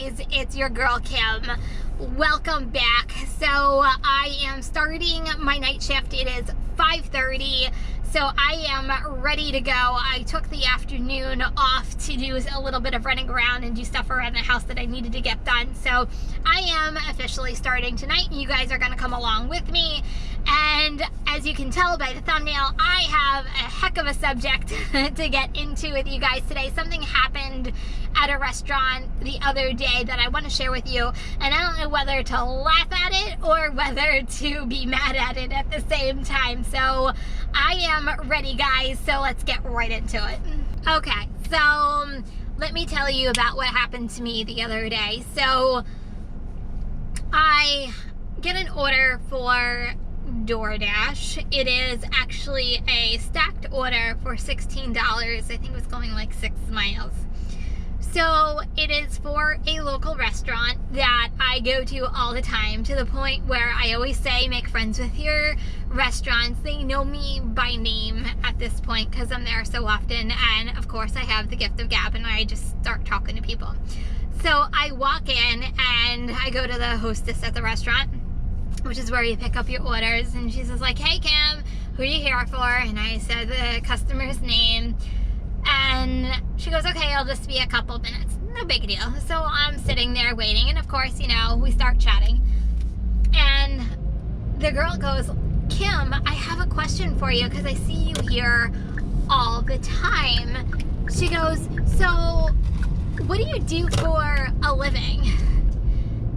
guys, it's your girl Kim. Welcome back. So I am starting my night shift. It is 5:30, so I am ready to go. I took the afternoon off to do a little bit of running around and do stuff around the house that I needed to get done. So I am officially starting tonight, and you guys are going to come along with me. And as you can tell by the thumbnail, I have a heck of a subject to get into with you guys today. Something happened at a restaurant the other day that I want to share with you, and I don't know whether to laugh at it or whether to be mad at it at the same time. So I am ready, guys, so let's get right into it. Okay, so let me tell you about what happened to me the other day. So I get an order for DoorDash. It is actually a stacked order for $16. I think it was going like 6 miles. So it is for a local restaurant that I go to all the time, to the point where I always say, make friends with your restaurants. They know me by name at this point because I'm there so often, and of course I have the gift of gab and I just start talking to people. So I walk in and I go to the hostess at the restaurant, which is where you pick up your orders, and she says like, hey Kim, who are you here for? And I said the customer's name, and she goes, okay, I'll just be a couple minutes. No big deal. So I'm sitting there waiting, and of course, you know, we start chatting, and the girl goes, Kim, I have a question for you because I see you here all the time. She goes, so what do you do for a living?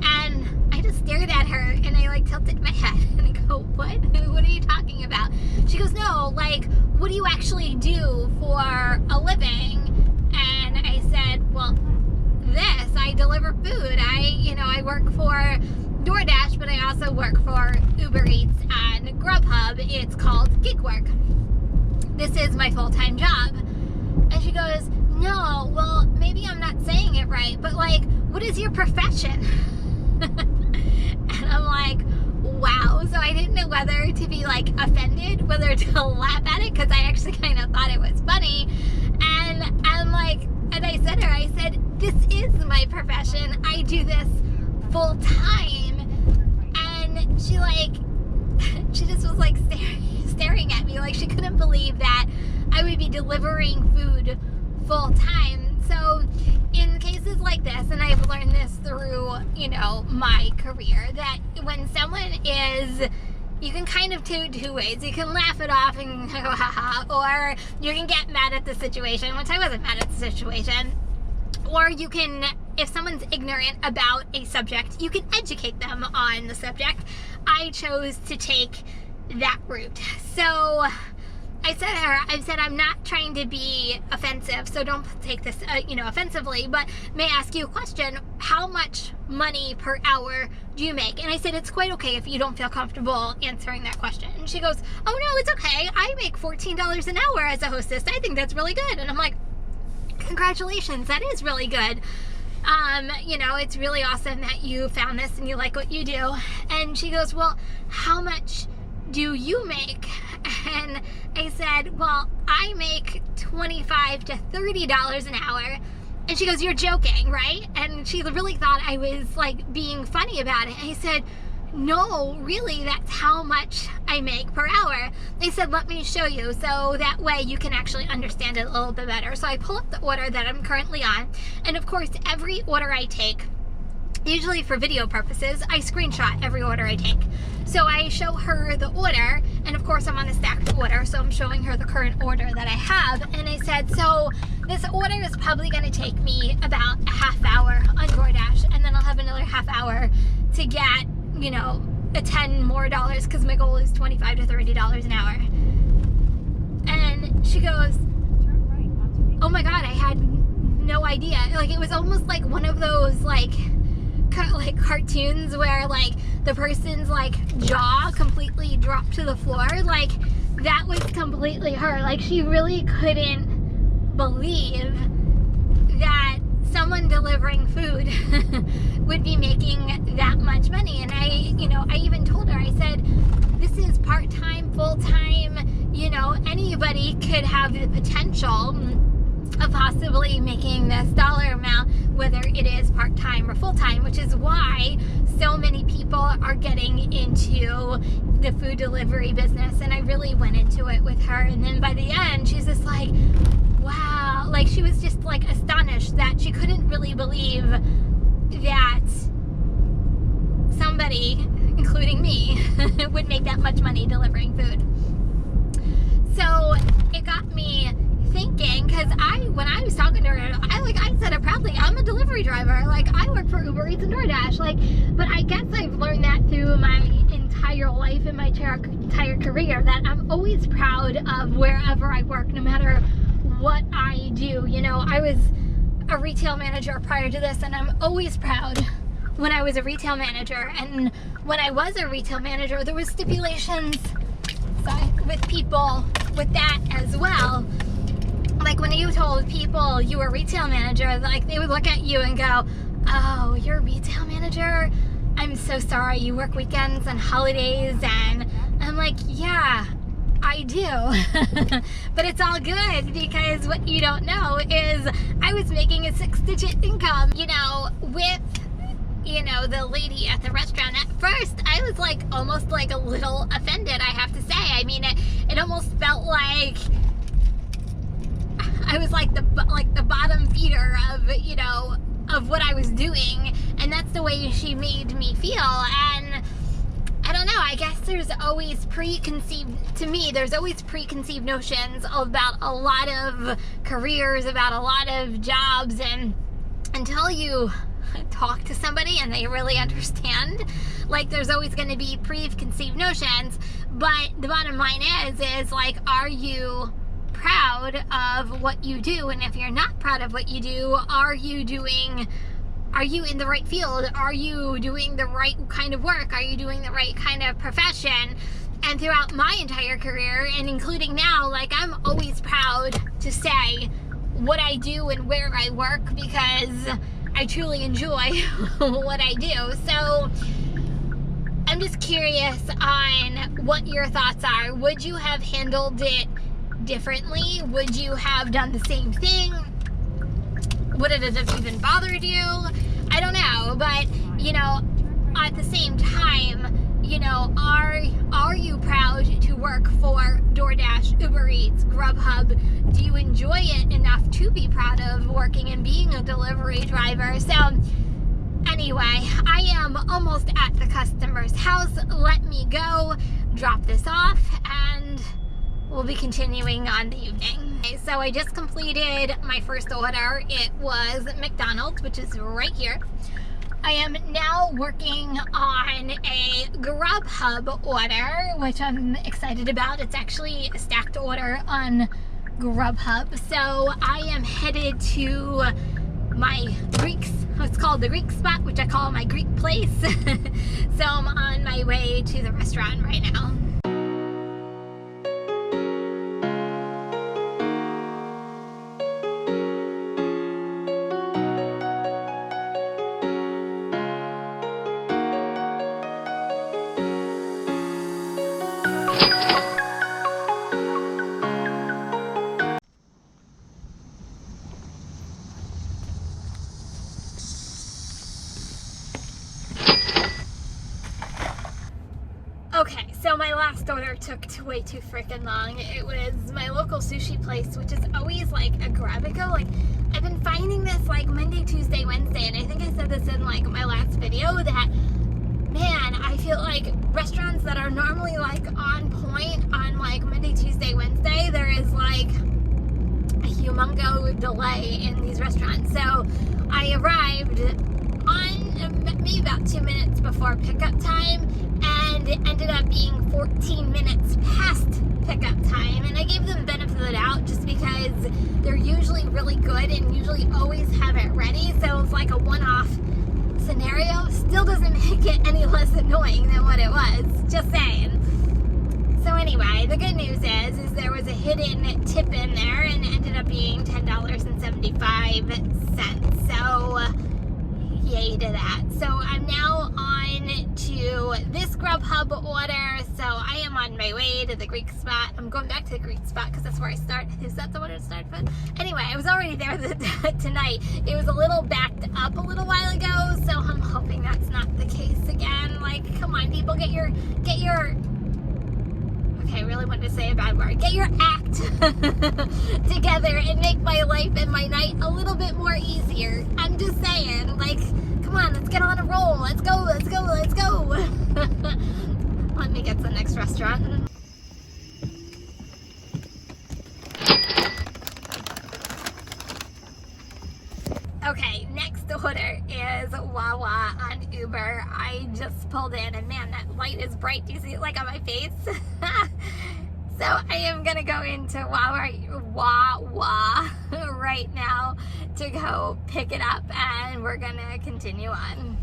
And I just stared at her and I like tilted my head and I go, what? What are you talking about? She goes, no, like, what do you actually do for a living? And I said, well, I deliver food. I work for DoorDash, but I also work for ubereats and Grubhub. It's called gig work. This is my full-time job. And she goes, no, well, maybe I'm not saying it right, but like, what is your profession? And I'm like, wow. So I didn't know whether to be like offended, whether to laugh at it, because I actually kind of thought it was funny. And I'm like, and I said to her, I said, this is my profession. I do this full time. And she just was like staring at me like she couldn't believe that I would be delivering food full time. So in cases like this, and I've learned this through, my career, that when someone is, you can kind of two ways. You can laugh it off and go, haha, or you can get mad at the situation, which I wasn't mad at the situation. Or you can, if someone's ignorant about a subject, you can educate them on the subject. I chose to take that route. So I said to her, I'm not trying to be offensive, so don't take this, offensively, but may I ask you a question? How much money per hour do you make? And I said, it's quite okay if you don't feel comfortable answering that question. And she goes, oh no, it's okay. I make $14 an hour as a hostess. I think that's really good. And I'm like, congratulations, that is really good. It's really awesome that you found this and you like what you do. And she goes, well, how much do you make? And I said, well, I make $25 to $30 an hour. And she goes, you're joking, right? And she really thought I was like being funny about it. And I said, no, really, that's how much I make per hour. They said, let me show you, so that way you can actually understand it a little bit better. So I pull up the order that I'm currently on, and of course, every order I take, usually for video purposes, I screenshot every order I take. So I show her the order, and of course I'm on a stacked order, so I'm showing her the current order that I have. And I said, so this order is probably going to take me about a half hour on DoorDash, and then I'll have another half hour to get, a $10 more, because my goal is $25 to $30 an hour. And she goes, oh my God, I had no idea. Like, it was almost like one of those like cartoons where like the person's like jaw completely dropped to the floor. Like, that was completely her. Like, she really couldn't believe that someone delivering food would be making that much money. And I even told her, I said, this is part-time, full-time, anybody could have the potential of possibly making this dollar amount whether it is part-time or full-time, which is why so many people are getting into the food delivery business. And I really went into it with her, and then by the end she's just like, wow, like she was just like astonished that she couldn't really believe that somebody, including me, would make that much money delivering food. So it got me thinking, because when I was talking to her, I said it proudly, I'm a delivery driver. Like, I work for Uber Eats and DoorDash. Like, but I guess I've learned that through my entire life and my entire career, that I'm always proud of wherever I work, no matter what I do. You know, I was a retail manager prior to this, and I'm always proud when I was a retail manager. And when I was a retail manager, there was stipulations with people with that as well. Like, when you told people you were a retail manager, like, they would look at you and go, oh, you're a retail manager? I'm so sorry, you work weekends and holidays. And I'm like, yeah, I do. But it's all good, because what you don't know is I was making a 6-digit income, you know, with, you know, the lady at the restaurant. At first, I was like almost like a little offended, I have to say. I mean, it almost felt like I was like the bottom feeder of, you know, of what I was doing, and that's the way she made me feel. And I don't know, I guess there's always preconceived notions about a lot of careers, about a lot of jobs, and until you talk to somebody and they really understand, like, there's always going to be preconceived notions. But the bottom line is like, are you proud of what you do? And if you're not proud of what you do, are you in the right field? Are you doing the right kind of work? Are you doing the right kind of profession? And throughout my entire career, and including now, like, I'm always proud to say what I do and where I work, because I truly enjoy what I do. So I'm just curious on what your thoughts are. Would you have handled it differently? Would you have done the same thing? Would it have even bothered you? I don't know, but, you know, at the same time, you know, are you proud to work for DoorDash, Uber Eats, Grubhub? Do you enjoy it enough to be proud of working and being a delivery driver? So anyway, I am almost at the customer's house. Let me go drop this off, and we'll be continuing on the evening. Okay, so I just completed my first order. It was McDonald's, which is right here. I am now working on a Grubhub order, which I'm excited about. It's actually a stacked order on Grubhub. So I am headed to my it's called the Greek spot, which I call my Greek place. So I'm on my way to the restaurant right now. Okay, so my last order took way too freaking long. It was my local sushi place, which is always like a grab-and-go. Like, I've been finding this like Monday, Tuesday, Wednesday, and I think I said this in like my last video, that, man, I feel like restaurants that are normally like on point on like Monday, Tuesday, Wednesday, there is like a humongous delay in these restaurants. So I arrived on maybe about 2 minutes before pickup time, and it ended up being 14 minutes past pickup time. And I gave them the benefit of the doubt just because they're usually really good and usually always have it ready. So it's like a one-off scenario. Still doesn't make it any less annoying than what it was. Just saying. So anyway, the good news is there was a hidden tip in there, and it ended up being $10.75. So yay to that. So I'm now on to this Grubhub order, so I am on my way to the Greek spot. I'm going back to the Greek spot because that's where I start. Is that the one I started from? Anyway, I was already there tonight. It was a little backed up a little while ago, so I'm hoping that's not the case again. Like, come on, people, get your okay, I really wanted to say a bad word. Get your act together and make my life and my night a little bit more easier. I'm just saying, like, come on, let's get on a roll. Let's go, let's go, let's go. Let me get to the next restaurant. Okay, next order is Wawa on Uber. I just pulled in and man, that light is bright. Do you see it like on my face? So I am gonna go into Wawa right now to go pick it up and we're gonna continue on.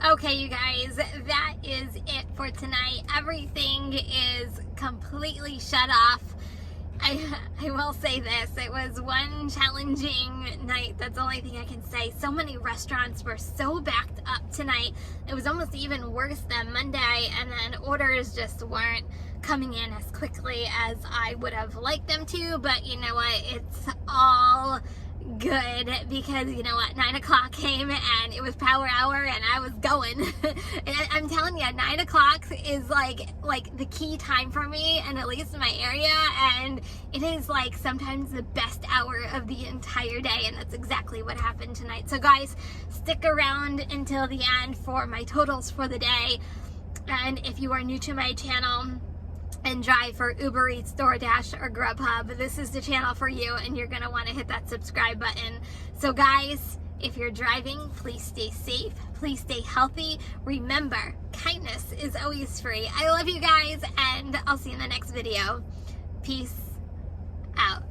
Okay, you guys, that is it for tonight. Everything is completely shut off. I will say this, it was one challenging night. That's the only thing I can say. So many restaurants were so backed up tonight. It was almost even worse than Monday, and then orders just weren't coming in as quickly as I would have liked them to, but you know what, it's all good because you know what, 9 o'clock came and it was power hour and I was going. And I'm telling you, 9 o'clock is like the key time for me, and at least in my area, and it is like sometimes the best hour of the entire day, and that's exactly what happened tonight. So guys, stick around until the end for my totals for the day. And if you are new to my channel and drive for Uber Eats, DoorDash, or Grubhub, this is the channel for you, and you're gonna wanna hit that subscribe button. So guys, if you're driving, please stay safe, please stay healthy. Remember, kindness is always free. I love you guys, and I'll see you in the next video. Peace out.